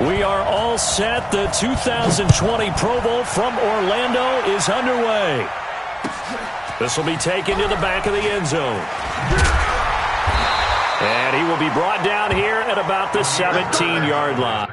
We are all set. The 2020 Pro Bowl from Orlando is underway. This will be taken to the back of the end zone. And he will be brought down here at about the 17-yard line.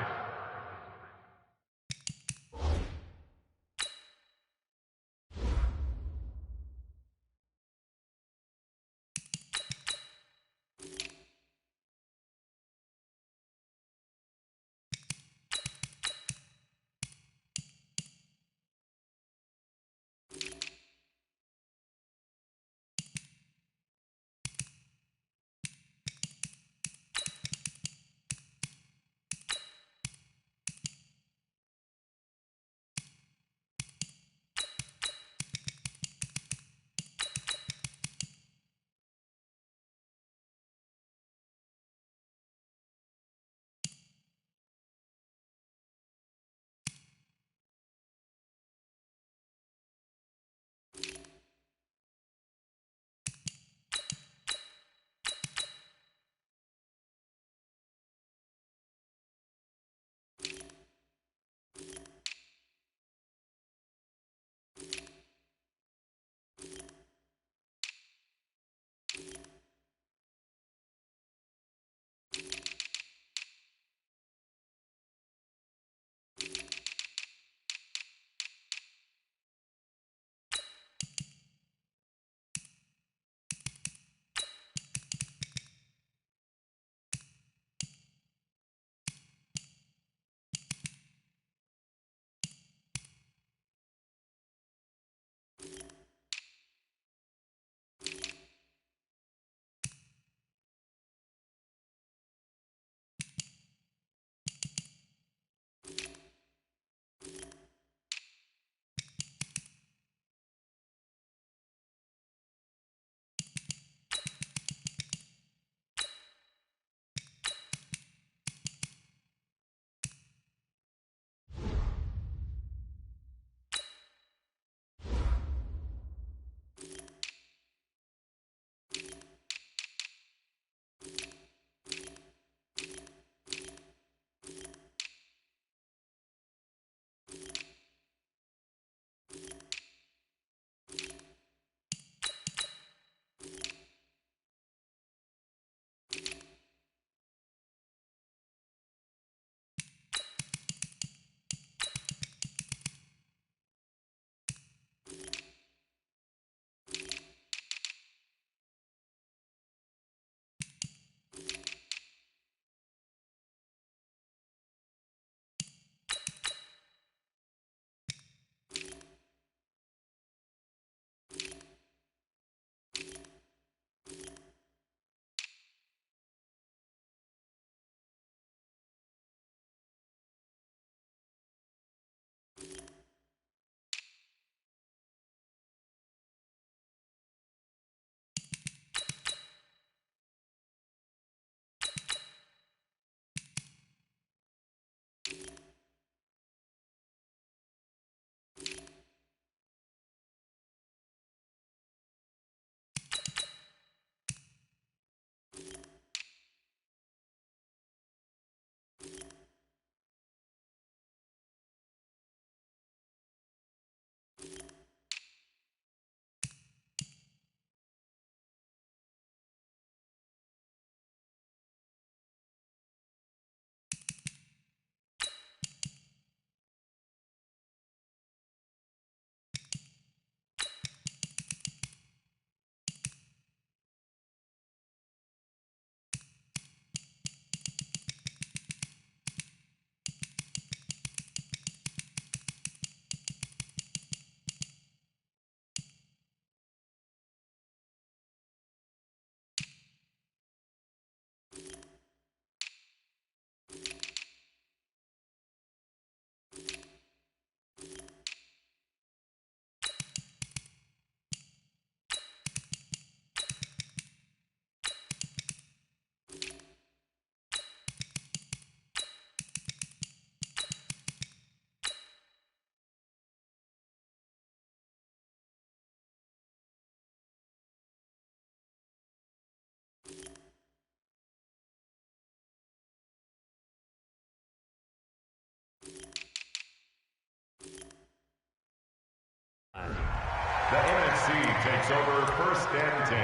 takes over 1st and 10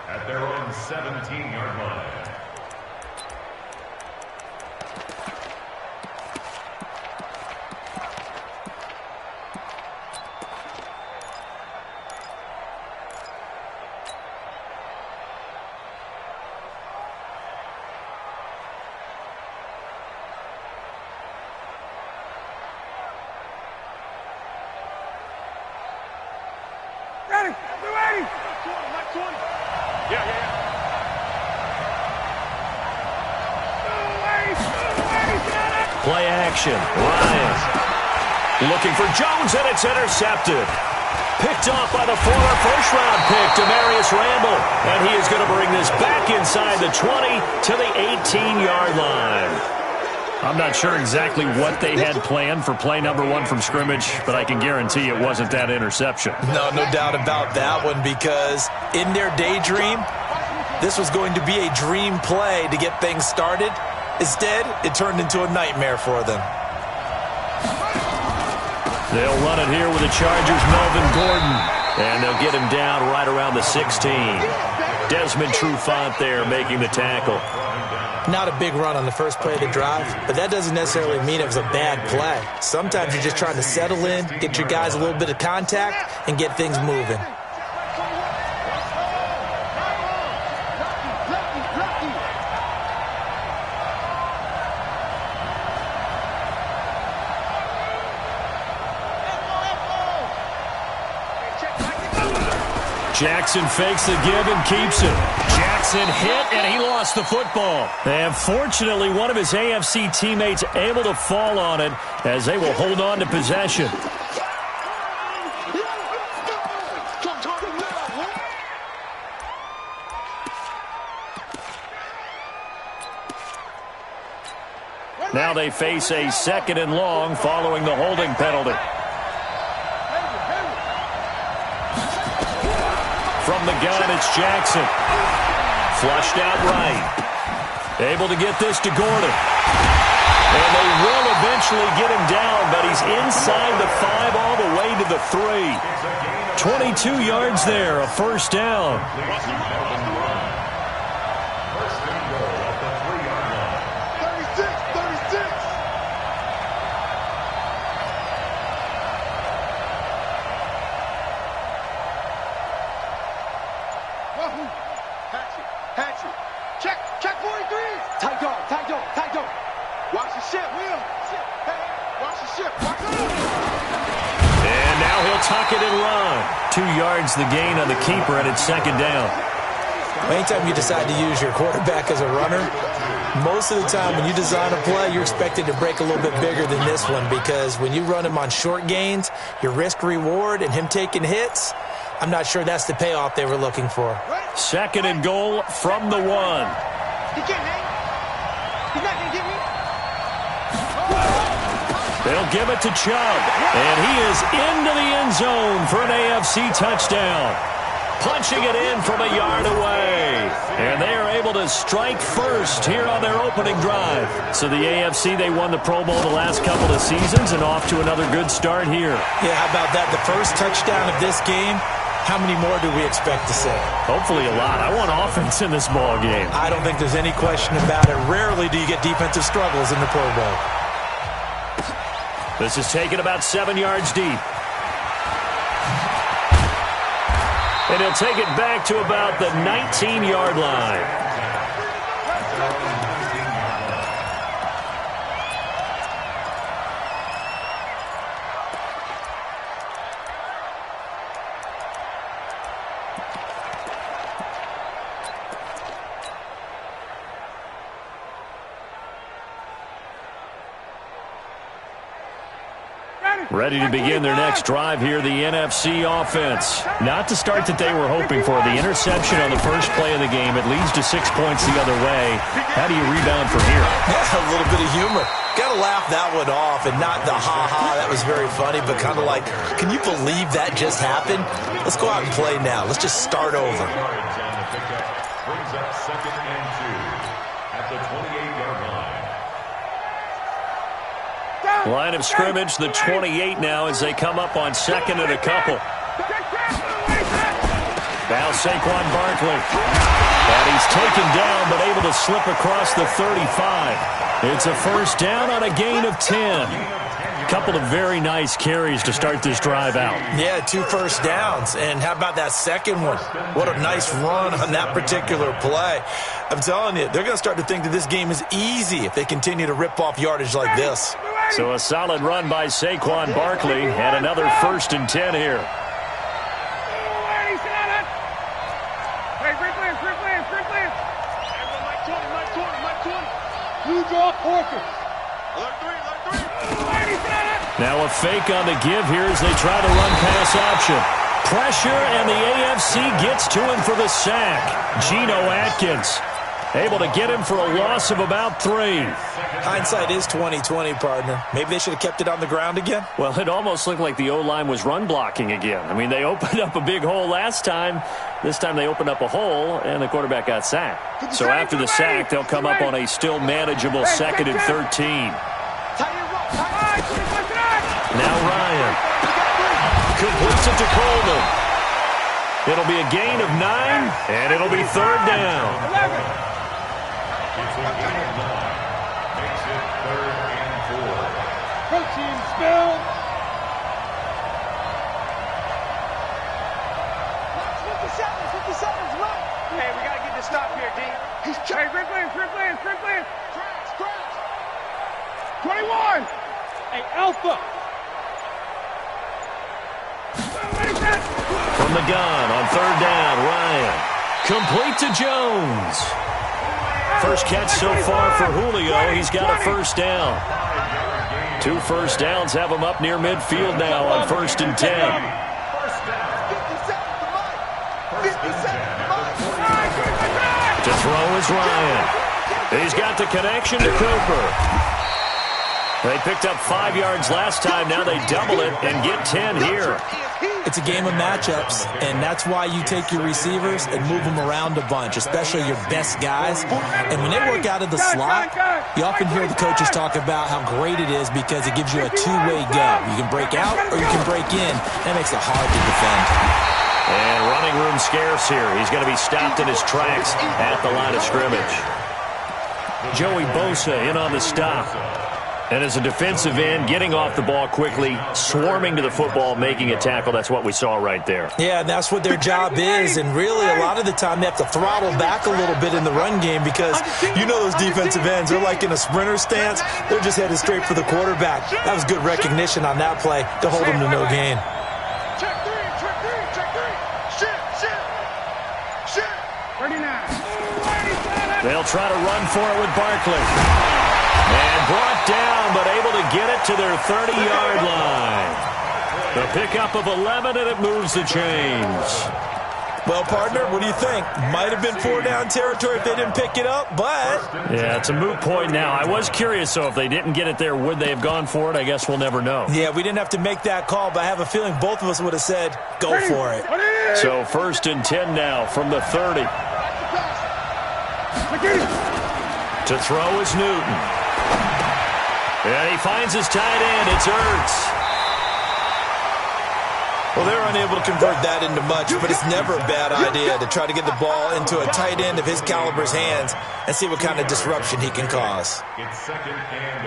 at their own 17-yard line. Play action. Ryan looking for Jones, and it's intercepted. Picked off by the former first-round pick, Demarius Randall. And he is going to bring this back inside the 20 to the 18-yard line. I'm not sure exactly what they had planned for play number 1 from scrimmage, but I can guarantee it wasn't that interception. No doubt about that one, because in their daydream, this was going to be a dream play to get things started. Instead, it turned into a nightmare for them. They'll run it here with the Chargers' Melvin Gordon. And they'll get him down right around the 16. Desmond Trufant there making the tackle. Not a big run on the first play of the drive, but that doesn't necessarily mean it was a bad play. Sometimes you're just trying to settle in, get your guys a little bit of contact, and get things moving. Jackson fakes the give and keeps it. Jackson hit, and he lost the football. And fortunately, one of his AFC teammates able to fall on it as they will hold on to possession. Now they face a 2nd and long following the holding penalty. From the gun, it's Jackson. Flushed out right. Able to get this to Gordon. And they will eventually get him down, but he's inside the 5 all the way to the 3. 22 yards there, a first down. Tuck it and run. 2 yards the gain on the keeper, and it's 2nd down. Anytime you decide to use your quarterback as a runner, most of the time when you design a play, you're expected to break a little bit bigger than this one, because when you run him on short gains, your risk-reward and him taking hits, I'm not sure that's the payoff they were looking for. 2nd and goal from the 1. He can't hang. He's not going to get me. They'll give it to Chubb, and he is into the end zone for an AFC touchdown. Punching it in from a yard away. And they are able to strike first here on their opening drive. So the AFC, they won the Pro Bowl the last couple of seasons and off to another good start here. Yeah, how about that? The first touchdown of this game, how many more do we expect to see? Hopefully a lot. I want offense in this ball game. I don't think there's any question about it. Rarely do you get defensive struggles in the Pro Bowl. This is taken about 7 yards deep. And he'll take it back to about the 19-yard line. Ready to begin their next drive here, the NFC offense. Not the start that they were hoping for. The interception on the first play of the game. It leads to 6 points the other way. How do you rebound from here? Yeah, a little bit of humor. Got to laugh that one off, and not the ha-ha, that was very funny, but kind of like, can you believe that just happened? Let's go out and play now. Let's just start over. Brings up 2nd and 2 at the 28-yard line. Line of scrimmage, the 28 now as they come up on 2nd and a couple. Now Saquon Barkley. And he's taken down but able to slip across the 35. It's a first down on a gain of 10. Couple of very nice carries to start this drive out. Yeah, 2 first downs. And how about that second one? What a nice run on that particular play. I'm telling you, they're going to start to think that this game is easy if they continue to rip off yardage like this. So a solid run by Saquon Barkley and another first and 10 here. Now a fake on the give here as they try to run pass option. Pressure, and the AFC gets to him for the sack. Geno Atkins able to get him for a loss of about 3. Hindsight is 20/20, partner. Maybe they should have kept it on the ground again. Well, it almost looked like the O-line was run blocking again. I mean, they opened up a big hole last time. This time they opened up a hole, and the quarterback got sacked. So after the sack, they'll come up on a still manageable 2nd and 13. Now Ryan completes it to Coleman. It'll be a gain of 9, and it'll be 3rd down. It's a gain of 9. Makes it 3rd and 4. Coaching spill. 50 seconds, run. Hey, we got to get this stop here, D. He's hey, free play. 21. Hey, Alpha. From the gun on 3rd down, Ryan. Complete to Jones. First catch so far for Julio. He's got a first down. 2 first downs have him up near midfield now on 1st and 10. To throw is Ryan. He's got the connection to Cooper. They picked up 5 yards last time. Now they double it and get 10 here. It's a game of matchups, and that's why you take your receivers and move them around a bunch, especially your best guys. And when they work out of the slot, you often hear the coaches talk about how great it is because it gives you a two-way go. You can break out or you can break in. That makes it hard to defend. And running room scarce here. He's going to be stopped in his tracks at the line of scrimmage. Joey Bosa in on the stop. And as a defensive end, getting off the ball quickly, swarming to the football, making a tackle, that's what we saw right there. Yeah, and that's what their job is. And really, a lot of the time, they have to throttle back a little bit in the run game because you know those defensive ends, they're like in a sprinter stance. They're just headed straight for the quarterback. That was good recognition on that play to hold them to no gain. Check three. Shit. 39. They'll try to run for it with Barkley. And brought down, but able to get it to their 30-yard line. The pickup of 11, and it moves the chains. Well, partner, what do you think? Might have been 4-down territory if they didn't pick it up, but... Yeah, it's a moot point now. I was curious, so if they didn't get it there, would they have gone for it? I guess we'll never know. Yeah, we didn't have to make that call, but I have a feeling both of us would have said, go for it. So 1st and 10 now from the 30. To throw is Newton. And he finds his tight end. It's Ertz. Well, they're unable to convert that into much, but it's never a bad idea to try to get the ball into a tight end of his caliber's hands and see what kind of disruption he can cause. It's 2nd and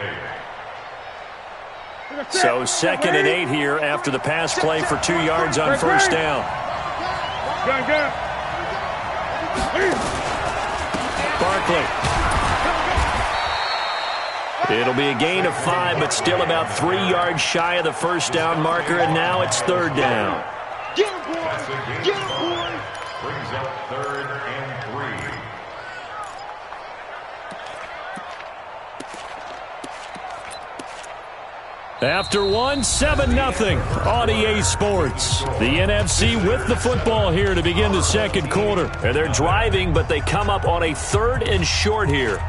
8. So 2nd and 8 here after the pass play for 2 yards on 1st down. Barkley. It'll be a gain of 5, but still about 3 yards shy of the 1st down marker, and now it's 3rd down. Get him, boy. Brings up 3rd and 3. After one, 7-0 on EA Sports. The NFC with the football here to begin the 2nd quarter. And they're driving, but they come up on a 3rd and short here.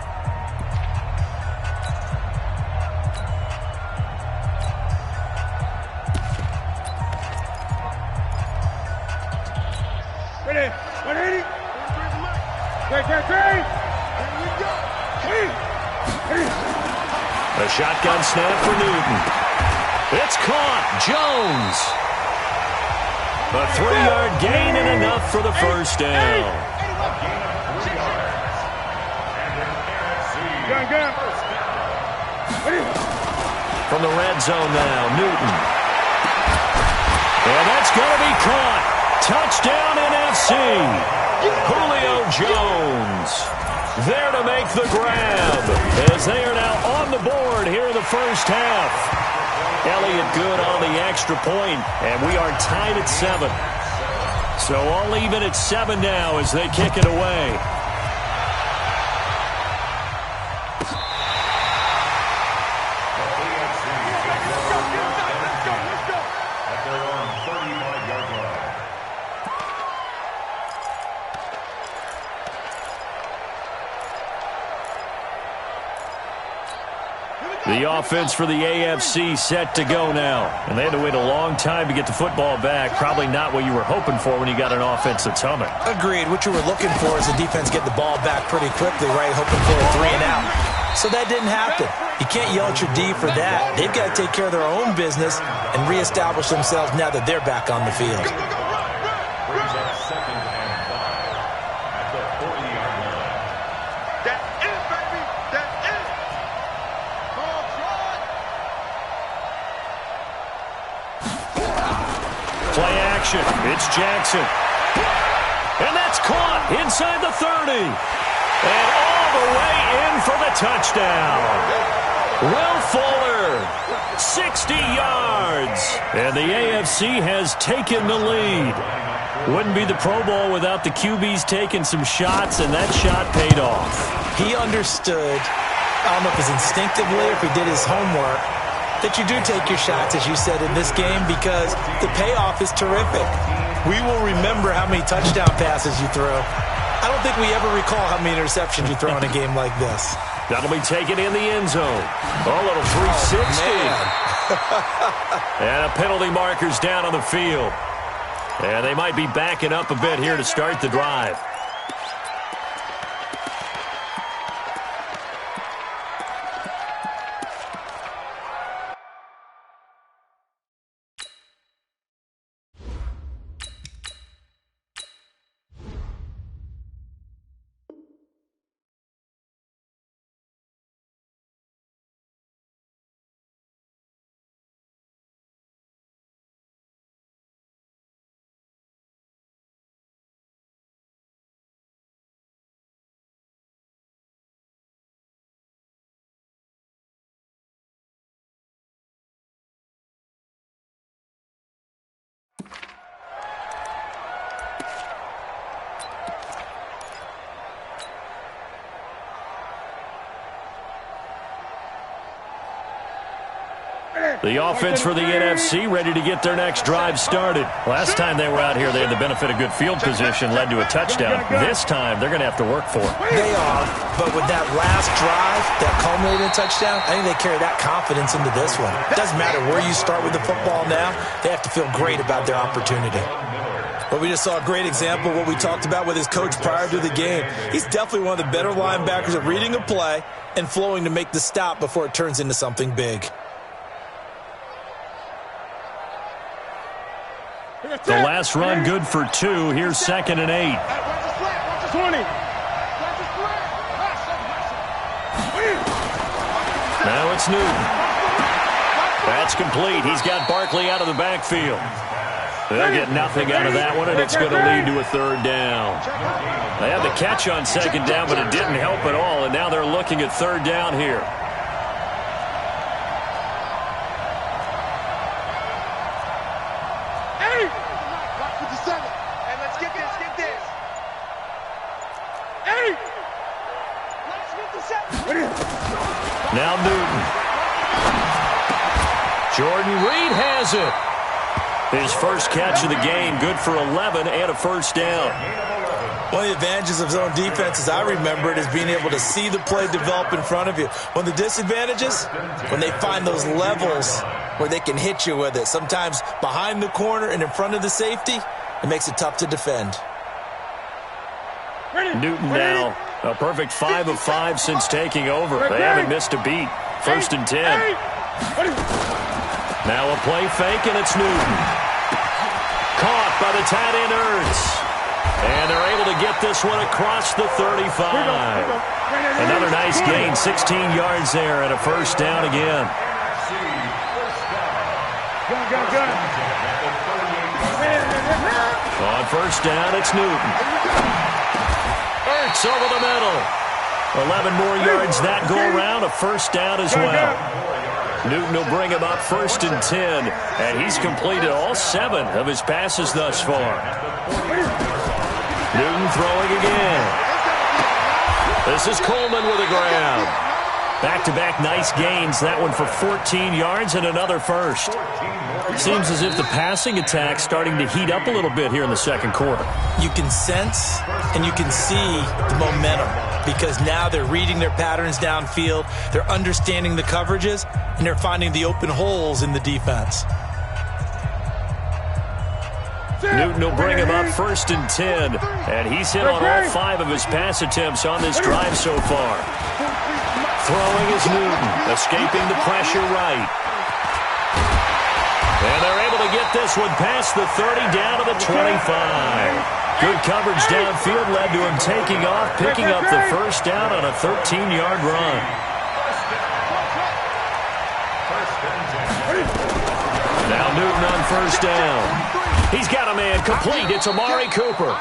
A shotgun snap for Newton. It's caught. Jones. A 3-yard gain and enough for the first down. From the red zone now, Newton. And that's going to be caught. Touchdown NFC. Julio Jones there to make the grab as they are now on the board here in the first half. Elliott good on the extra point, and we are tied at 7. So all even at 7 now as they kick it away. The offense for the AFC set to go now. And they had to wait a long time to get the football back. Probably not what you were hoping for when you got an offense that's humming. Agreed. What you were looking for is the defense get the ball back pretty quickly, right? Hoping for a 3 and out. So that didn't happen. You can't yell at your D for that. They've got to take care of their own business and reestablish themselves now that they're back on the field. Brings up 2nd and 5 at the 40-yard line. That's it, baby. That's it. Ball try. Play action. It's Jackson. And that's caught inside the 30. And all the way in for the touchdown. Will Fuller, 60 yards. And the AFC has taken the lead. Wouldn't be the Pro Bowl without the QBs taking some shots, and that shot paid off. He understood, I don't know if it's instinctively or if he did his homework, that you do take your shots, as you said, in this game because the payoff is terrific. We will remember how many touchdown passes you throw. I don't think we ever recall how many interceptions you throw in a game like this. That'll be taken in the end zone. A little 360. And a penalty marker's down on the field. And they might be backing up a bit here to start the drive. The offense for the NFC ready to get their next drive started. Last time they were out here, they had the benefit of good field position, led to a touchdown. This time, they're going to have to work for it. They are, but with that last drive, that culminated touchdown, I think they carry that confidence into this one. It doesn't matter where you start with the football now. They have to feel great about their opportunity. Well, we just saw a great example of what we talked about with his coach prior to the game. He's definitely one of the better linebackers at reading a play and flowing to make the stop before it turns into something big. The last run good for 2. Here's 2nd and 8. 20. Now it's Newton. That's complete. He's got Barkley out of the backfield. They'll get nothing out of that one, and it's going to lead to a 3rd down. They had the catch on 2nd down, but it didn't help at all, and now they're looking at 3rd down here. Now Newton. Jordan Reed has it. His first catch of the game, good for 11 and a first down. One of the advantages of zone defense, as I remember it, is being able to see the play develop in front of you. One of the disadvantages, when they find those levels where they can hit you with it. Sometimes behind the corner and in front of the safety, it makes it tough to defend. Newton now, a perfect 5 of 5 since taking over. They haven't missed a beat. 1st and 10. Now a play fake, and it's Newton. Caught by the tight end Ertz. And they're able to get this one across the 35. Another nice gain, 16 yards there, and a first down again. On first down, it's Newton. Ertz over the middle. 11 more yards that go around, a first down as well. Newton will bring him up first and 10, and he's completed all 7 of his passes thus far. Newton throwing again. This is Coleman with a grab. Back-to-back nice gains. That one for 14 yards and another first. Seems as if the passing attack's starting to heat up a little bit here in the second quarter. You can sense and you can see the momentum because now they're reading their patterns downfield, they're understanding the coverages, and they're finding the open holes in the defense. Newton will bring him up first and 10, and he's hit on all 5 of his pass attempts on this drive so far. Throwing is Newton, escaping the pressure right. And they're able to get this one past the 30 down to the 25. Good coverage downfield led to him taking off, picking up the first down on a 13-yard run. Now Newton on first down. He's got a man complete. It's Amari Cooper.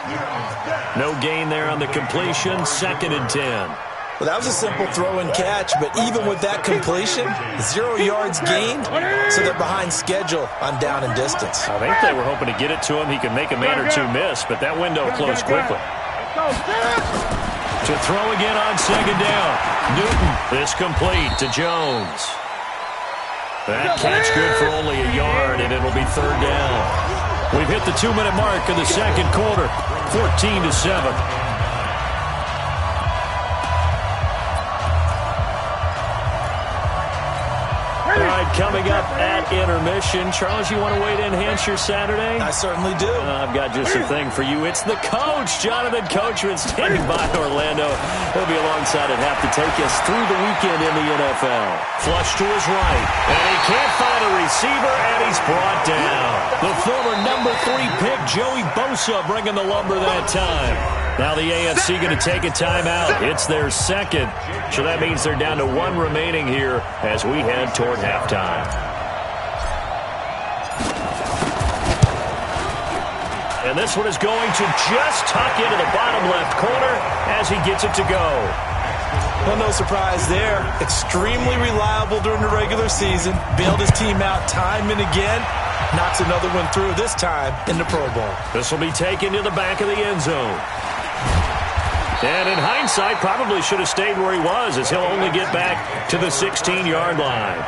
No gain there on the completion. Second and 10. Well, that was a simple throw and catch, but even with that completion, 0 yards gained, so they're behind schedule on down and distance. I think they were hoping to get it to him. He could make a man or two miss, but that window closed quickly. To throw again on second down. Newton, this complete to Jones. That catch good for only a yard, and it'll be third down. We've hit the 2-minute mark in the second quarter, 14-7. All right, coming up at intermission. Charles, you want to wait to enhance your Saturday? I certainly do. I've got just a thing for you. It's the coach, Jonathan Coachman, standing by Orlando. He'll be alongside at half to take us through the weekend in the NFL. Flush to his right, and he can't find a receiver, and he's brought down. The former number 3 pick, Joey Bosa, bringing the lumber that time. Now the AFC going to take a timeout. It's their second. So that means they're down to 1 remaining here as we head toward halftime. And this one is going to just tuck into the bottom left corner as he gets it to go. Well, no surprise there. Extremely reliable during the regular season. Bailed his team out time and again. Knocks another one through, this time in the Pro Bowl. This will be taken to the back of the end zone. And in hindsight, probably should have stayed where he was, as he'll only get back to the 16-yard line.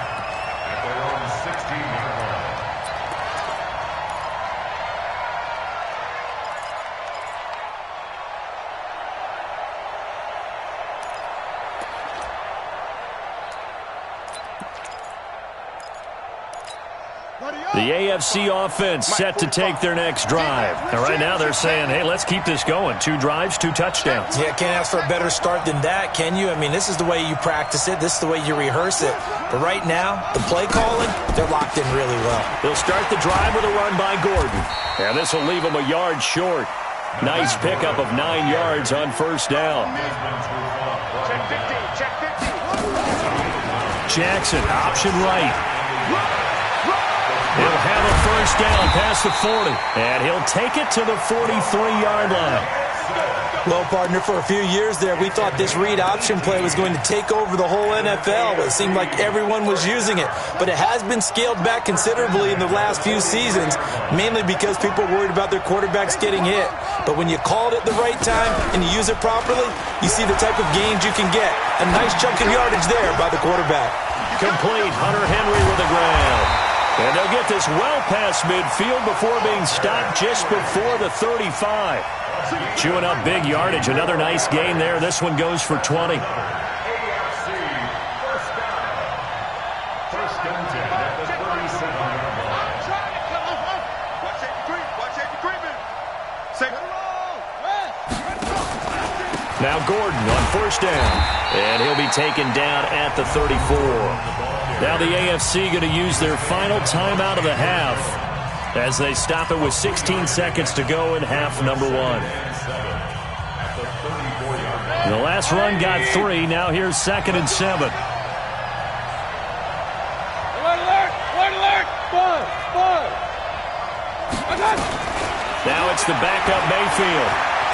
The AFC offense set to take their next drive. And right now they're saying, hey, let's keep this going. 2 drives, 2 touchdowns. Yeah, can't ask for a better start than that, can you? I mean, this is the way you practice it. This is the way you rehearse it. But right now, the play calling, they're locked in really well. They'll start the drive with a run by Gordon. And this will leave them a yard short. Nice pickup of 9 yards on first down. Check 15, check 15. Jackson, option right. He'll have a first down past the 40, and he'll take it to the 43-yard line. Well, partner, for a few years there, we thought this read option play was going to take over the whole NFL. It seemed like everyone was using it, but it has been scaled back considerably in the last few seasons, mainly because people are worried about their quarterbacks getting hit. But when you call it at the right time and you use it properly, you see the type of gains you can get. A nice chunk of yardage there by the quarterback. Complete. Hunter Henry with a grab. And they'll get this well past midfield before being stopped just before the 35. Chewing up big yardage. Another nice gain there. This one goes for 20. Now Gordon on first down. And he'll be taken down at the 34. Now the AFC going to use their final timeout of the half. as they stop it with 16 seconds to go in half number one. The last run got 3. Now here's 2nd and 7. Alert, alert, alert, alert. Bud. Now it's the backup Mayfield.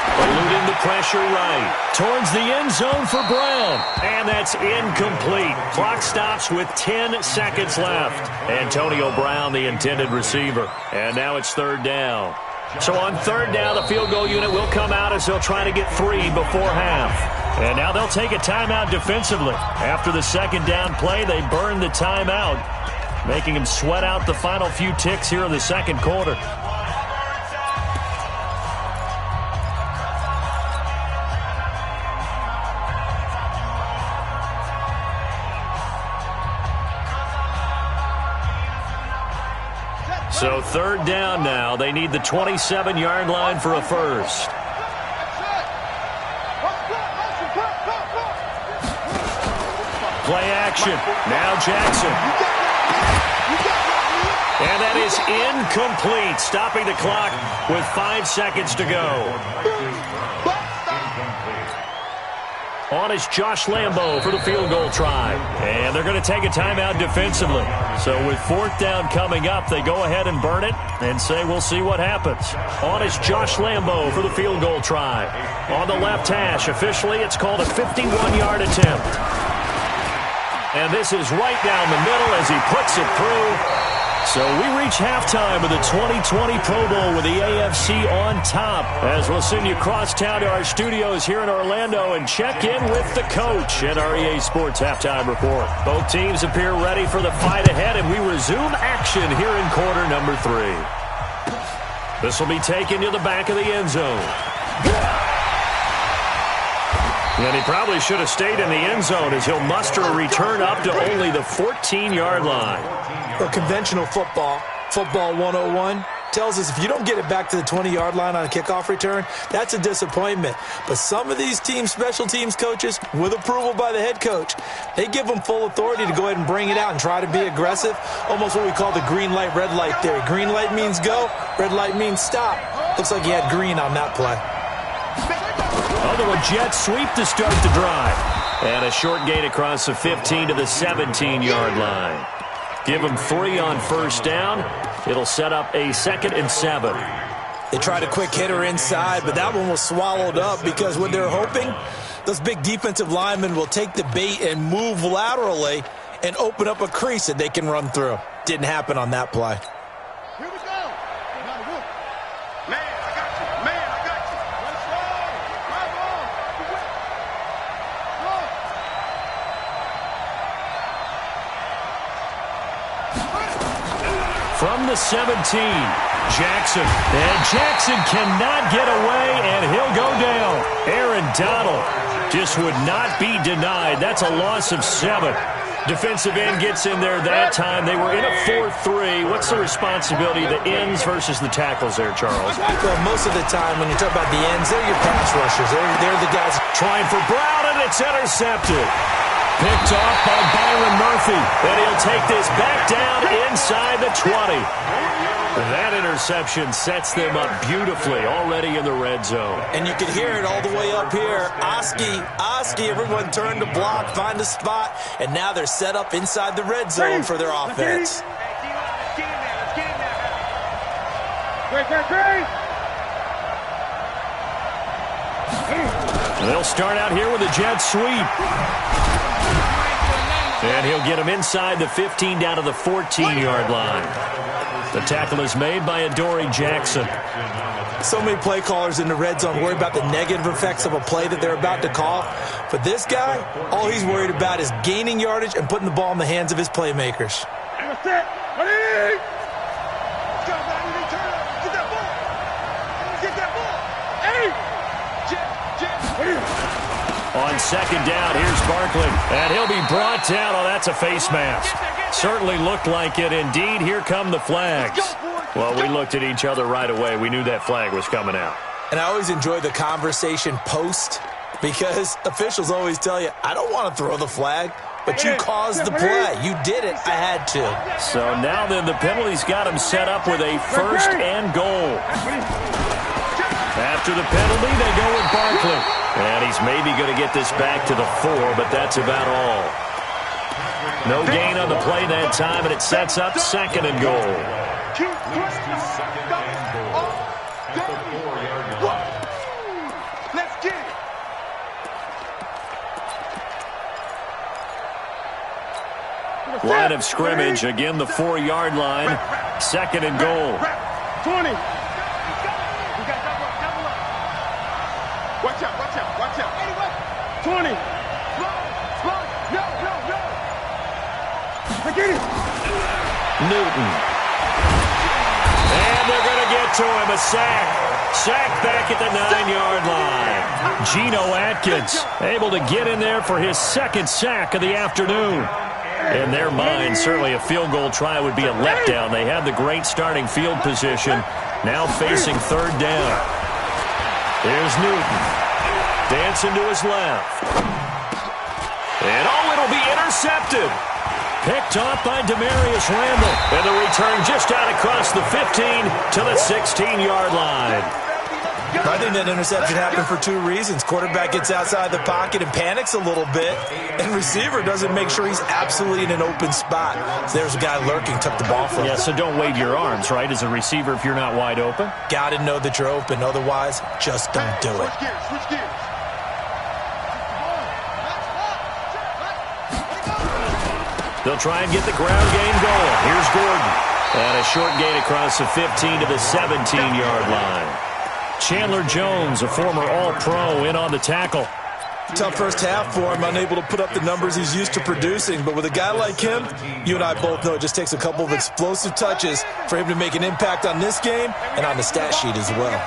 Eluding the pressure right. Towards the end zone for Brown. And that's incomplete. Clock stops with 10 seconds left. Antonio Brown, the intended receiver. And now it's 3rd down. So on 3rd down, the field goal unit will come out as they'll try to get 3 before half. And now they'll take a timeout defensively. After the 2nd down play, they burn the timeout, making them sweat out the final few ticks here in the 2nd quarter. So 3rd down now. They need the 27-yard line for a first. Play action. Now Jackson. And that is incomplete, stopping the clock with 5 seconds to go. On is Josh Lambo for the field goal try. And they're going to take a timeout defensively. So with 4th down coming up, they go ahead and burn it and say we'll see what happens. On is Josh Lambo for the field goal try. On the left hash, officially it's called a 51-yard attempt. And this is right down the middle as he puts it through. So we reach halftime of the 2020 Pro Bowl with the AFC on top, as we'll send you across town to our studios here in Orlando and check in with the coach at our EA Sports Halftime Report. Both teams appear ready for the fight ahead, and we resume action here in quarter number 3. This will be taken to the back of the end zone. And he probably should have stayed in the end zone as he'll muster a return up to only the 14-yard line. Well, conventional football 101, tells us if you don't get it back to the 20-yard line on a kickoff return, that's a disappointment. But some of these special teams coaches, with approval by the head coach, they give them full authority to go ahead and bring it out and try to be aggressive, almost what we call the green light, red light theory. Green light means go, red light means stop. Looks like he had green on that play. A little jet sweep to start the drive. And a short gain across the 15 to the 17-yard line. Give them 3 on 1st down. It'll set up a 2nd and 7. They tried a quick hitter inside, but that one was swallowed up because what they're hoping, those big defensive linemen will take the bait and move laterally and open up a crease that they can run through. Didn't happen on that play. Here we go. Man, I got you. Man, I got you. Let's go. From the 17, Jackson. And Jackson cannot get away, and he'll go down. Aaron Donald just would not be denied. That's a loss of 7. Defensive end gets in there that time. They were in a 4-3. What's the responsibility of the ends versus the tackles there, Charles? Well, most of the time when you talk about the ends, they're your pass rushers. They're the guys trying for Brown, and it's intercepted. Picked off by Byron Murphy. And he'll take this back down inside the 20. That interception sets them up beautifully already in the red zone. And you can hear it all the way up here. Oski, everyone turned to block, find a spot, and now they're set up inside the red zone for their offense. They'll start out here with a jet sweep. And he'll get him inside the 15 down to the 14-yard line. The tackle is made by Adoree Jackson. So many play callers in the red zone worry about the negative effects of a play that they're about to call. But this guy, all he's worried about is gaining yardage and putting the ball in the hands of his playmakers. That's it. Ready? Let's go, man. Get that ball. Get that ball. Hey! On 2nd down, here's Barkley. And he'll be brought down. Oh, that's a face mask. Certainly looked like it. Indeed, here come the flags. Well, we looked at each other right away. We knew that flag was coming out. And I always enjoy the conversation post Because officials always tell you, I don't want to throw the flag, but you caused the play. You did it. I had to. So now then the penalty's got him set up with a first and goal. After the penalty, they go with Barkley. And he's maybe going to get this back to the 4, but that's about all. No gain on the play that time, and it sets up second and goal. Line of scrimmage, again the 4-yard line. Second and goal. 20. Watch out, watch out, watch out. 20. No. Get it. Newton. And they're going to get to him. A sack. Sack back at the 9-yard line. Geno Atkins able to get in there for his second sack of the afternoon. In their mind, certainly a field goal try would be a letdown. They have the great starting field position. Now facing third down. Here's Newton. Dancing to his left. And it'll be intercepted. Picked off by Demarius Randall. And the return just out across the 15 to the 16-yard line. I think that interception happened for 2 reasons. Quarterback gets outside the pocket and panics a little bit, and receiver doesn't make sure he's absolutely in an open spot. So there's a guy lurking, took the ball from him. Yeah, so don't wave your arms, right, as a receiver if you're not wide open? Got to know that you're open. Otherwise, just don't do it. Switch gears. They'll try and get the ground game going. Here's Gordon. And a short gain across the 15 to the 17-yard line. Chandler Jones, a former All-Pro, in on the tackle. Tough first half for him, unable to put up the numbers he's used to producing. But with a guy like him, you and I both know it just takes a couple of explosive touches for him to make an impact on this game and on the stat sheet as well.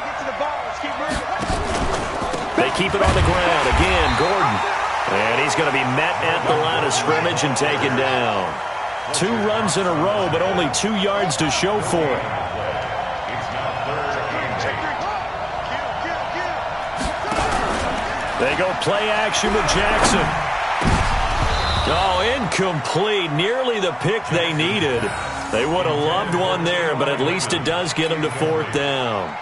They keep it on the ground. Again, Gordon. And he's going to be met at the line of scrimmage and taken down. 2 runs in a row, but only 2 yards to show for it. They go play action with Jackson. Oh, incomplete. Nearly the pick they needed. They would have loved one there, but at least it does get them to 4th down.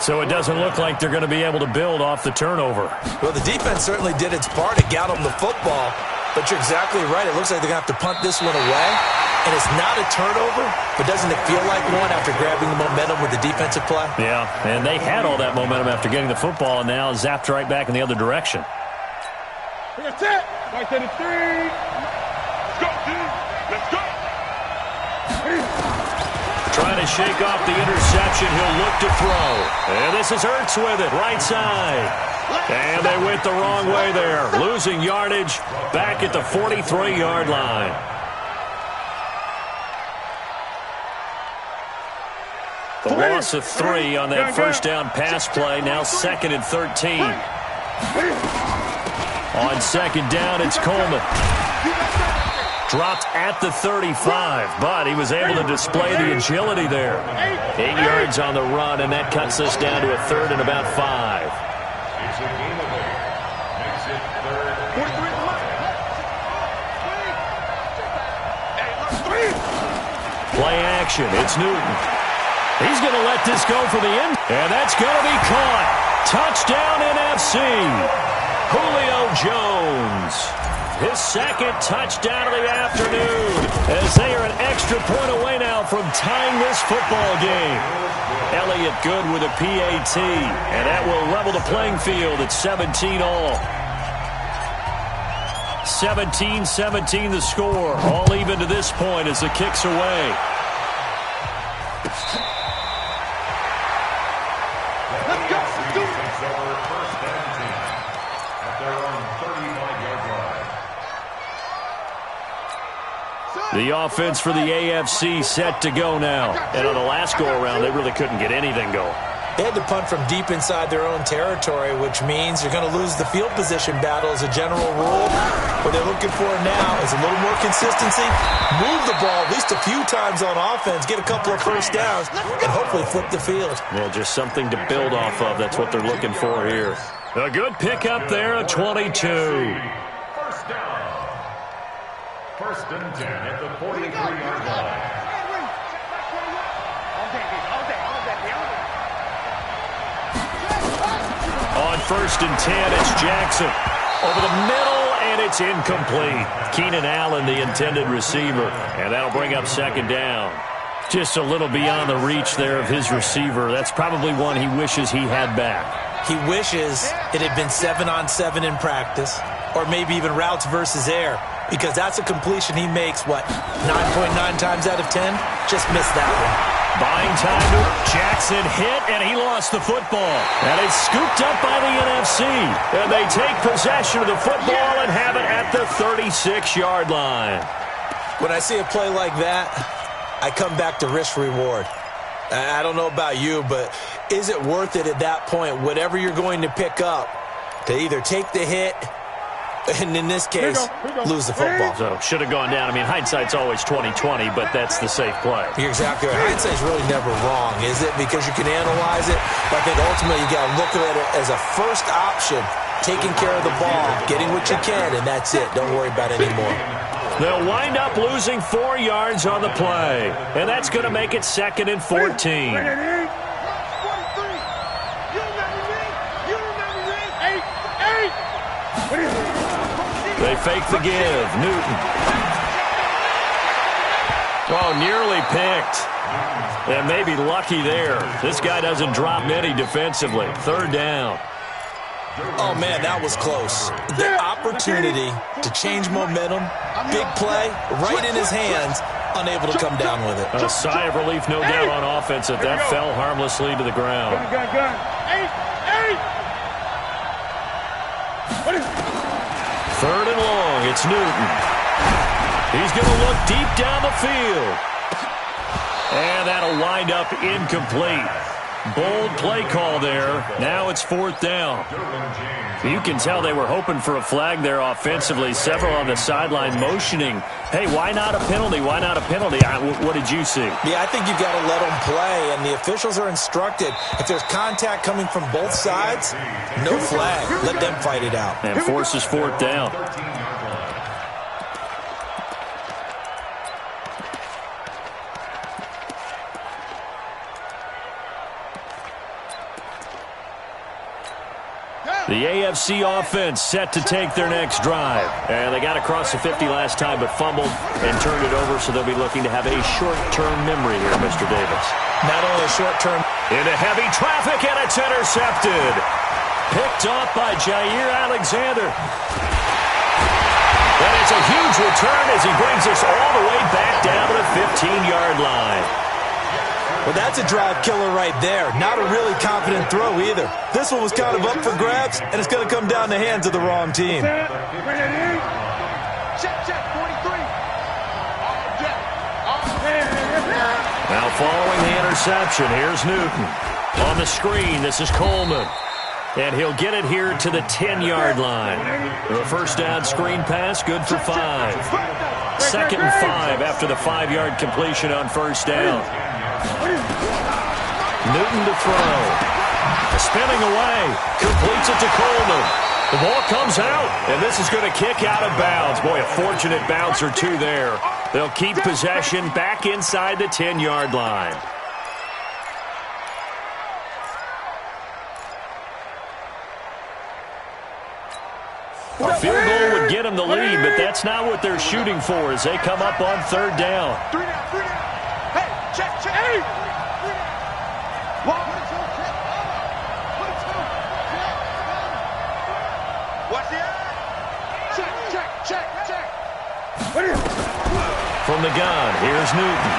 So it doesn't look like they're going to be able to build off the turnover. Well, the defense certainly did its part to get them the football, but you're exactly right. It looks like they're going to have to punt this one away, and it's not a turnover, but doesn't it feel like one after grabbing the momentum with the defensive play? Yeah, and they had all that momentum after getting the football, and now zapped right back in the other direction. That's it. Right to the 3. Let's go, dude. Let's go. Trying to shake off the interception. He'll look to throw. And this is Ertz with it, right side. And they went the wrong way there. Losing yardage back at the 43-yard line. The loss of 3 on that first down pass play. Now 2nd and 13. On second down, it's Coleman. Dropped at the 35, but he was able to display the agility there. 8 yards on the run, and that cuts us down to a 3rd and about 5. It's a gain of 8. Makes it 3rd. Play action. It's Newton. He's going to let this go for the end, and that's going to be caught. Touchdown NFC. Julio Jones. His 2nd touchdown of the afternoon as they are an extra point away now from tying this football game. Elliott good with a PAT, and that will level the playing field at 17 all. 17-17 the score, all even to this point as the kick's away. The offense for the AFC set to go now. And on the last go-around, they really couldn't get anything going. They had to punt from deep inside their own territory, which means you're going to lose the field position battle as a general rule. What they're looking for now is a little more consistency, move the ball at least a few times on offense, get a couple of first downs, and hopefully flip the field. Yeah, just something to build off of. That's what they're looking for here. A good pickup there of 22. First down. First and 10 at the 43-yard line. On first and 10, it's Jackson. Over the middle, and it's incomplete. Keenan Allen, the intended receiver. And that'll bring up second down. Just a little beyond the reach there of his receiver. That's probably one he wishes he had back. He wishes it had been 7-on-7 in practice, or maybe even routes versus air, because that's a completion he makes, 9.9 times out of 10? Just missed that one. Buying time to Jackson hit, and he lost the football. And it's scooped up by the NFC. And they take possession of the football and have it at the 36-yard line. When I see a play like that, I come back to risk-reward. I don't know about you, but is it worth it at that point, whatever you're going to pick up, to either take the hit, and in this case, lose the football? So, should have gone down. I mean, hindsight's always 20/20, but that's the safe play. You're exactly right. Hindsight's really never wrong, is it? Because you can analyze it, but I think ultimately you got to look at it as a first option, taking care of the ball, getting what you can, and that's it. Don't worry about it anymore. They'll wind up losing 4 yards on the play, and that's going to make it 2nd and 14. They fake the give. Newton. Oh, nearly picked. And maybe lucky there. This guy doesn't drop many defensively. 3rd down. Oh, man, that was close. The opportunity to change momentum, big play, right in his hands, unable to come down with it. A sigh of relief, no doubt, on offense if that fell harmlessly to the ground. Third and long, it's Newton. He's going to look deep down the field. And that'll wind up incomplete. Bold play call there. Now it's 4th down. You can tell they were hoping for a flag there offensively. Several on the sideline motioning. Hey, why not a penalty? Why not a penalty? What did you see? Yeah, I think you've got to let them play, and the officials are instructed. If there's contact coming from both sides, no flag. Let them fight it out. And forces 4th down. The AFC offense set to take their next drive. And they got across the 50 last time but fumbled and turned it over, so they'll be looking to have a short-term memory here, Mr. Davis. Not only a short-term. Into heavy traffic, and it's intercepted. Picked off by Jair Alexander. And it's a huge return as he brings us all the way back down to the 15-yard line. Well, that's a drive killer right there. Not a really confident throw either. This one was kind of up for grabs, and it's going to come down the hands of the wrong team. Check, 43. Now following the interception, here's Newton. On the screen, this is Coleman. And he'll get it here to the 10-yard line. The first down screen pass, good for 5. 2nd and 5 after the 5-yard completion on first down. Newton to throw. Spinning away. Completes it to Coleman. The ball comes out, and this is going to kick out of bounds. Boy, a fortunate bounce or two there. They'll keep possession back inside the 10-yard line. A field goal would get them the lead, but that's not what they're shooting for as they come up on 3rd down. 3 down. Hey, check. Hey. What's the check. From the gun, here's Newton.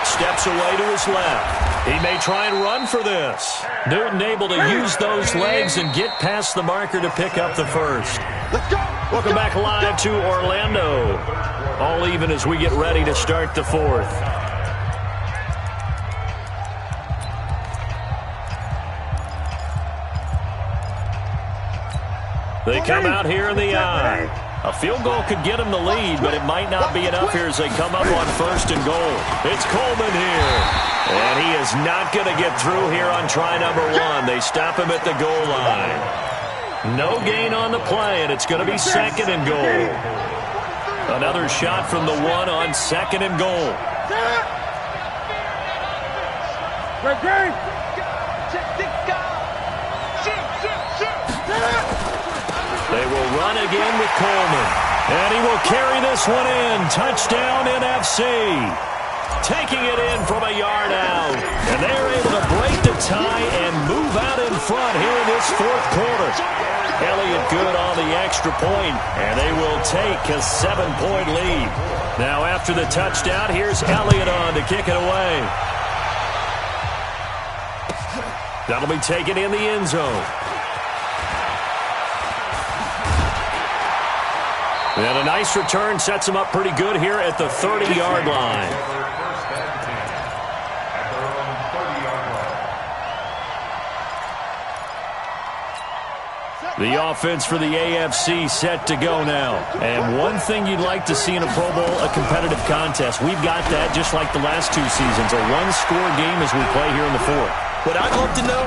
Steps away to his left. He may try and run for this. Newton able to use those legs and get past the marker to pick up the first. Let's go. Welcome back live to Orlando. All even as we get ready to start the 4th. They come out here in the eye. A field goal could get them the lead, but it might not be enough here as they come up on 1st and goal. It's Coleman here. And he is not going to get through here on try number 1. They stop him at the goal line. No gain on the play, and it's going to be second and goal. Another shot from the one on second and goal. They will run again with Coleman. And he will carry this one in. Touchdown NFC. Taking it in from a yard out. And they're able to break the tie and move out in front here in this fourth quarter. Elliott good on the extra point, and they will take a 7-point lead. Now after the touchdown, here's Elliott on to kick it away. That'll be taken in the end zone. And a nice return sets him up pretty good here at the 30-yard line. The offense for the AFC set to go now. And one thing you'd like to see in a Pro Bowl, a competitive contest. We've got that just like the last two seasons, a one-score game as we play here in the fourth. What I'd love to know,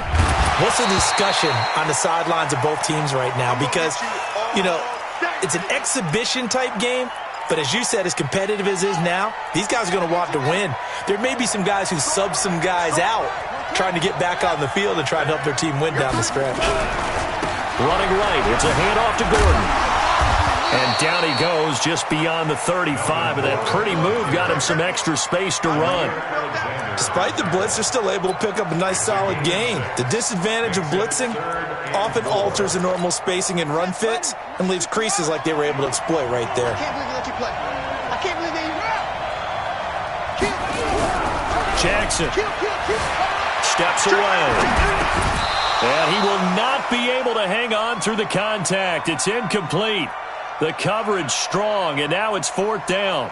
what's the discussion on the sidelines of both teams right now? Because, you know, it's an exhibition-type game, but as you said, as competitive as it is now, these guys are going to want to win. There may be some guys who sub some guys out trying to get back on the field and try to help their team win down the stretch. Running right, it's a handoff to Gordon. And down he goes just beyond the 35, but that pretty move got him some extra space to run. Despite the blitz, they're still able to pick up a nice solid gain. The disadvantage of blitzing often alters the normal spacing and run fits and leaves creases like they were able to exploit right there. I can't believe they let you play. I can't believe they Jackson steps away. And he will not be able to hang on through the contact. It's incomplete. The coverage strong, and now it's fourth down.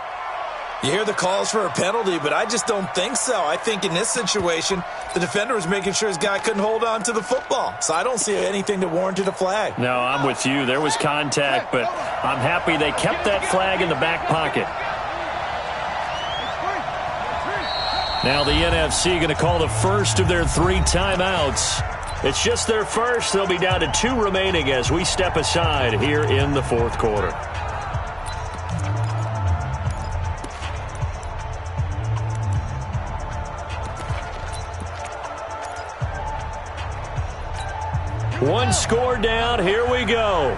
You hear the calls for a penalty, but I just don't think so. I think in this situation, the defender was making sure his guy couldn't hold on to the football. So I don't see anything that warranted a flag. No, I'm with you. There was contact, but I'm happy they kept that flag in the back pocket. Now the NFC going to call the first of their 3 timeouts. It's just their first. They'll be down to 2 remaining as we step aside here in the fourth quarter. One score down. Here we go.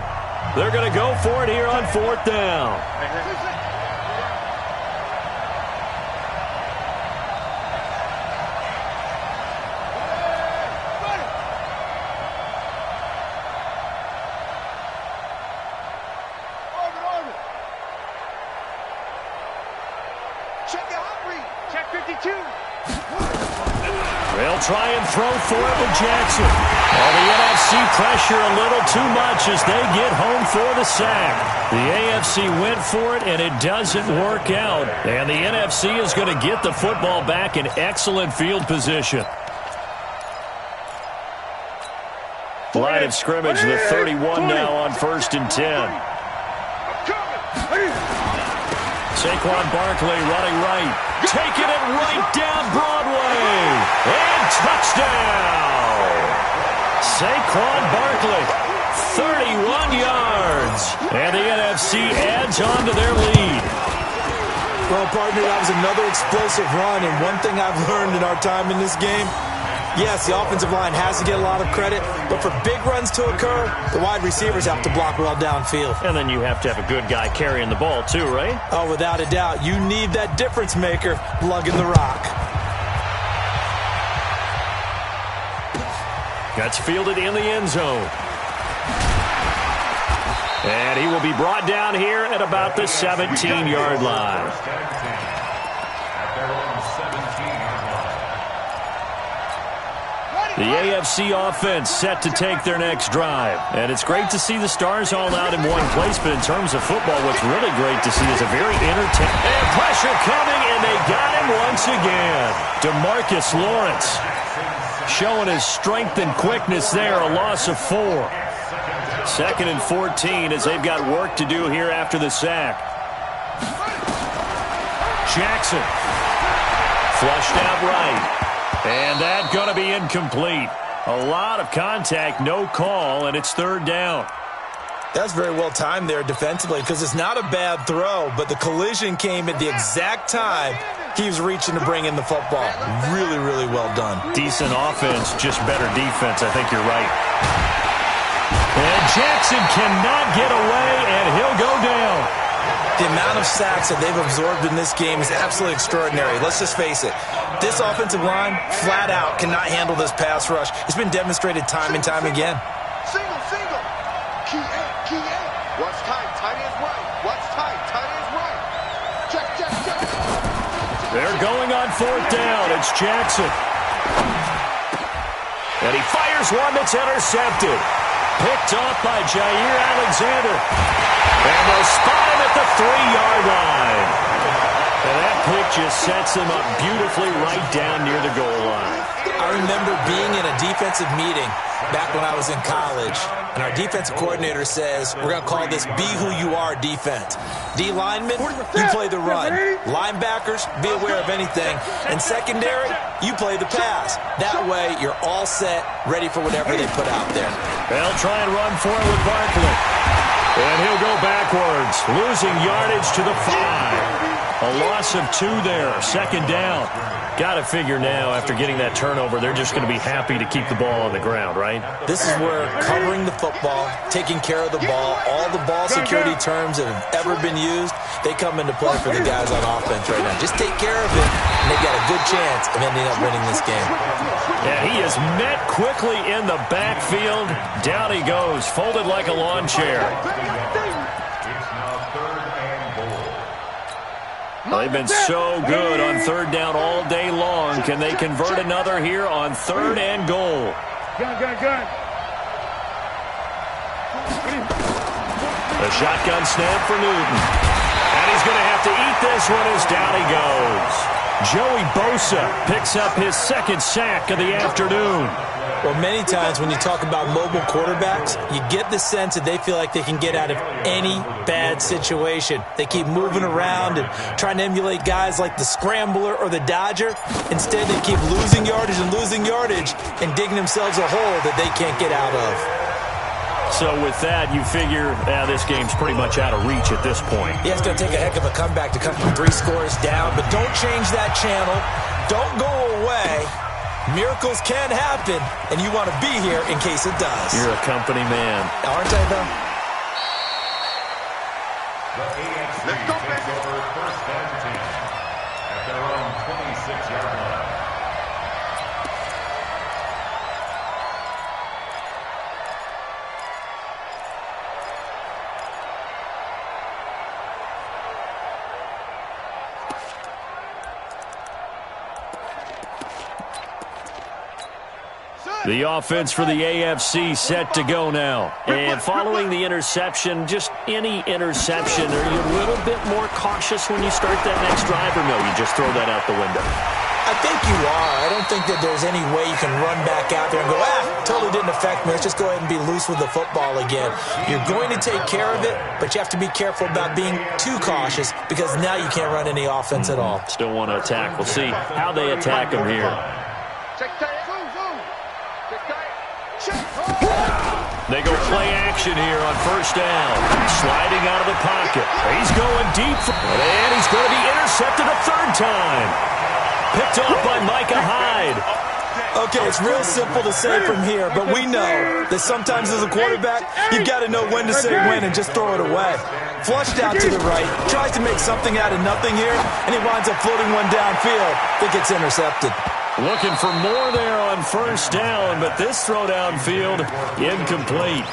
They're going to go for it here on fourth down. They'll try and throw for it with Jackson. Well, the NFC pressure a little too much as they get home for the sack. The AFC went for it, and it doesn't work out. And the NFC is going to get the football back in excellent field position. Line of scrimmage, the 31 now on 1st and 10. Saquon Barkley running right. Taking it right down Broadway. And touchdown. Saquon Barkley, 31 yards. And the NFC adds on to their lead. Well, partner, that was another explosive run. And one thing I've learned in our time in this game, yes, the offensive line has to get a lot of credit, but for big runs to occur, the wide receivers have to block well downfield. And then you have to have a good guy carrying the ball too, right? Oh, without a doubt. You need that difference maker lugging the rock. That's fielded in the end zone. And he will be brought down here at about the 17-yard line. The AFC offense set to take their next drive. And it's great to see the stars all out in one place, but in terms of football, what's really great to see is a very entertaining... And pressure coming, and they got him once again. DeMarcus Lawrence showing his strength and quickness there, a loss of 4. 2nd and 14 as they've got work to do here after the sack. Jackson flushed out right. And that's going to be incomplete. A lot of contact, no call, and it's third down. That's very well timed there defensively because it's not a bad throw, but the collision came at the exact time he was reaching to bring in the football. Really, really well done. Decent offense, just better defense. I think you're right. And Jackson cannot get away, and he'll go down. The amount of sacks that they've absorbed in this game is absolutely extraordinary. Let's just face it. This offensive line, flat out, cannot handle this pass rush. It's been demonstrated time and time again. Single, single. Key A. What's tight? Tight is right. What's tight? Tight is right. Check, check, check. They're going on fourth down. It's Jackson. And he fires one that's intercepted. Picked off by Jair Alexander. And they'll spot him at the 3-yard line. And that pick just sets him up beautifully right down near the goal line. I remember being in a defensive meeting back when I was in college, and our defensive coordinator says, we're going to call this Be Who You Are defense. D linemen, you play the run. Linebackers, be aware of anything. And secondary, you play the pass. That way, you're all set, ready for whatever they put out there. They'll try and run for it with Barkley. And he'll go backwards, losing yardage to the 5. A loss of 2 there, second down. Got to figure now, after getting that turnover, they're just going to be happy to keep the ball on the ground, right? This is where covering the football, taking care of the ball, all the ball security terms that have ever been used, they come into play for the guys on offense right now. Just take care of it, and they've got a good chance of ending up winning this game. Yeah, he is met quickly in the backfield. Down he goes, folded like a lawn chair. They've been so good on third down all day long. Can they convert another here on third and goal? Gun. The shotgun snap for Newton. And he's going to have to eat this one as down he goes. Joey Bosa picks up his second sack of the afternoon. Well, many times when you talk about mobile quarterbacks, you get the sense that they feel like they can get out of any bad situation. They keep moving around and trying to emulate guys like the Scrambler or the Dodger. Instead, they keep losing yardage and digging themselves a hole that they can't get out of. So with that, you figure this game's pretty much out of reach at this point. Yeah, it's going to take a heck of a comeback to come from 3 scores down, but don't change that channel. Don't go away. Miracles can happen, and you want to be here in case it does. You're a company man. Aren't I, though? The AFC takes over first and 10 at their own 26-yard line. The offense for the AFC set to go now. And following the interception, just any interception, are you a little bit more cautious when you start that next drive, or no, you just throw that out the window? I think you are. I don't think that there's any way you can run back out there and go, totally didn't affect me. Let's just go ahead and be loose with the football again. You're going to take care of it, but you have to be careful about being too cautious because now you can't run any offense at all. Still want to attack. We'll see how they attack them here. They go play action here on first down. Sliding out of the pocket. He's going deep. And he's going to be intercepted a third time. Picked off by Micah Hyde. Okay, it's real simple to say from here, but we know that sometimes as a quarterback, you've got to know when to say when and just throw it away. Flushed out to the right, tries to make something out of nothing here, and he winds up floating one downfield that gets intercepted. Looking for more there on first down, but this throw downfield incomplete.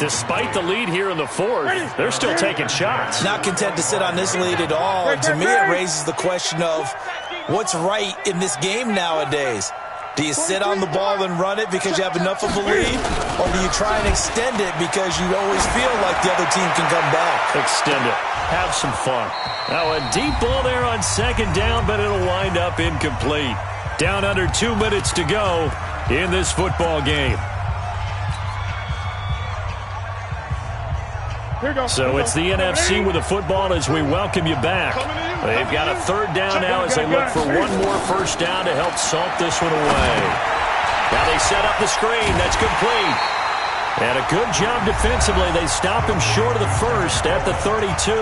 Despite the lead here in the fourth, they're still taking shots. Not content to sit on this lead at all. To me, it raises the question of what's right in this game nowadays. Do you sit on the ball and run it because you have enough of a lead? Or do you try and extend it because you always feel like the other team can come back? Extend it. Have some fun. Now a deep ball there on second down, but it'll wind up incomplete. Down under 2 minutes to go in this football game. So it's the NFC with the football as we welcome you back. They've got a third down now as they look for one more first down to help salt this one away. Now they set up the screen. That's complete. And a good job defensively. They stop him short of the first at the 32.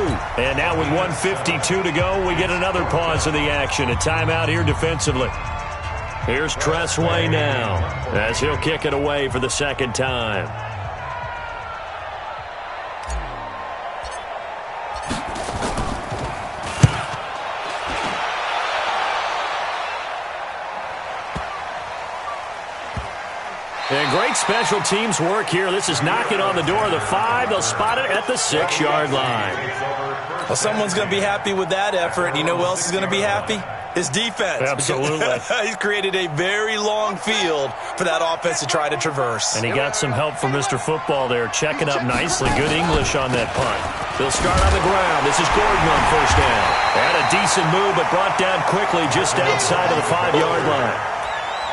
And now with 1:52 to go, we get another pause of the action. A timeout here defensively. Here's Tressway now as he'll kick it away for the second time. And great special teams work here. This is knocking on the door of the 5. They'll spot it at the 6-yard line. Well, someone's going to be happy with that effort. And you know who else is going to be happy? His defense. Absolutely. He's created a very long field for that offense to try to traverse. And he got some help from Mr. Football there, checking up nicely. Good English on that punt. They'll start on the ground. This is Gordon on first down. Had a decent move, but brought down quickly just outside of the 5-yard line.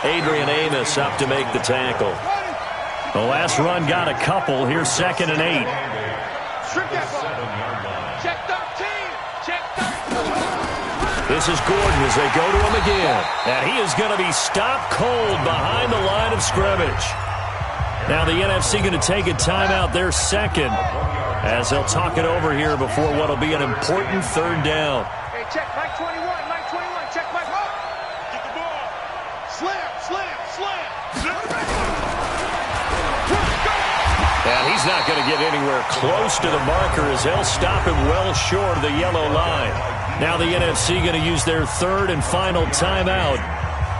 Adrian Amos up to make the tackle. The last run got a couple. Here's 2nd and 8. Check 13. Check 13. This is Gordon as they go to him again. And he is going to be stopped cold behind the line of scrimmage. Now the NFC going to take a timeout, their second, as they'll talk it over here before what will be an important 3rd down. Hey, check Mike 21. Mike 21. Check Mike. Get the ball. Slam. And he's not going to get anywhere close to the marker as they'll stop him well short of the yellow line. Now the NFC going to use their 3rd and final timeout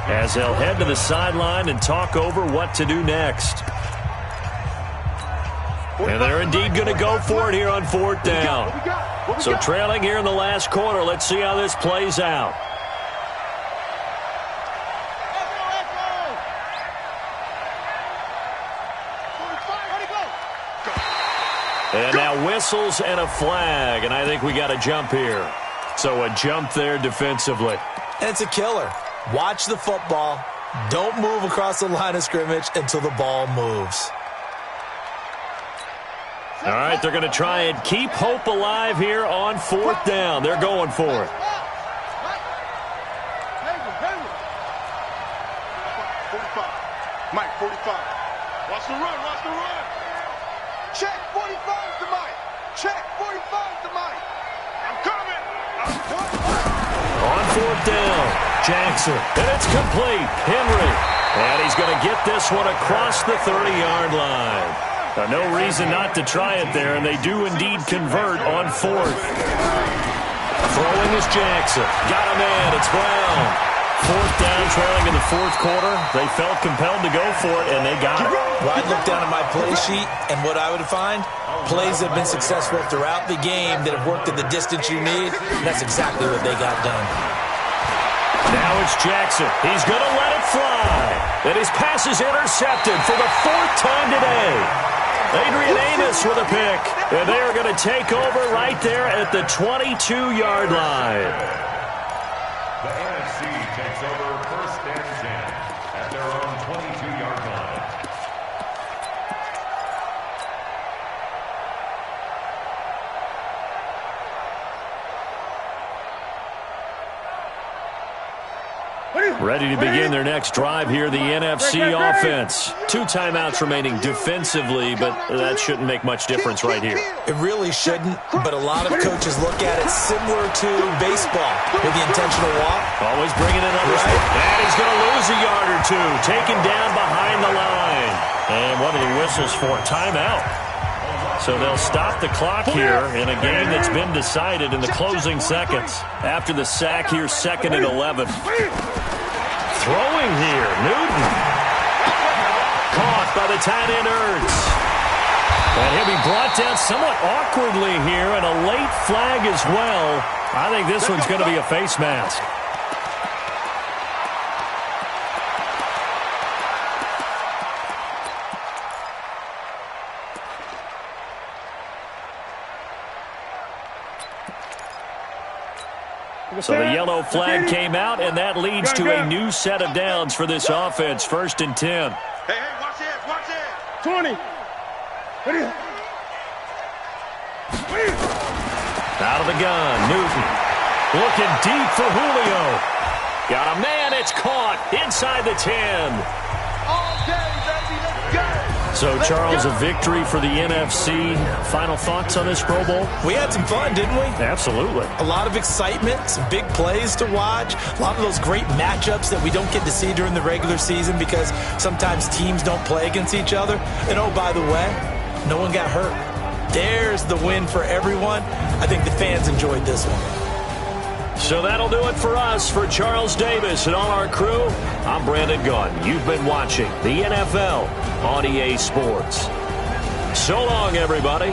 as they'll head to the sideline and talk over what to do next. And they're indeed going to go for it here on 4th down. So trailing here in the last quarter. Let's see how this plays out. And now whistles and a flag, and I think we got a jump here. So a jump there defensively. And it's a killer. Watch the football. Don't move across the line of scrimmage until the ball moves. All right, they're going to try and keep hope alive here on 4th down. They're going for it. 45. Mike, 45. Watch the run. Check 45 to Mike. Check 45 to Mike. I'm coming. On 4th down, Jackson. And it's complete. Henry. And he's going to get this one across the 30-yard line. Now, no reason not to try it there, and they do indeed convert on 4th. Throwing is Jackson. Got a man. It's Brown. 4th down, trailing in the 4th quarter. They felt compelled to go for it, and they got it. Well, I'd look down at my play sheet, and what I would find, plays that have been successful throughout the game that have worked at the distance you need, and that's exactly what they got done. Now it's Jackson. He's going to let it fly. And his pass is intercepted for the 4th time today. Adrian Amos with a pick. And they are going to take over right there at the 22-yard line. The NFC takes over 1st and 10 at their own 22-yard line. Ready to begin their next drive here, the NFC offense. 2 timeouts remaining defensively, but that shouldn't make much difference right here. It really shouldn't, but a lot of coaches look at it similar to baseball with the intentional walk. Always bringing it up. And he's going to lose a yard or two, taken down behind the line. And what are the whistles for? Timeout. So they'll stop the clock here in a game that's been decided in the closing seconds. After the sack here, 2nd and 11. Throwing here, Newton. Caught by the tight end, Ertz. And he'll be brought down somewhat awkwardly here, and a late flag as well. I think this one's going to be a face mask. So the yellow flag came out, and that leads to a new set of downs for this offense. 1st and 10. Hey, watch it. 20. Out of the gun, Newton. Looking deep for Julio. Got a man, it's caught inside the 10. So, Charles, a victory for the NFC. Final thoughts on this Pro Bowl? We had some fun, didn't we? Absolutely. A lot of excitement, some big plays to watch, a lot of those great matchups that we don't get to see during the regular season because sometimes teams don't play against each other. And, oh, by the way, no one got hurt. There's the win for everyone. I think the fans enjoyed this one. So that'll do it for us. For Charles Davis and all our crew, I'm Brandon Gunn. You've been watching the NFL on EA Sports. So long, everybody.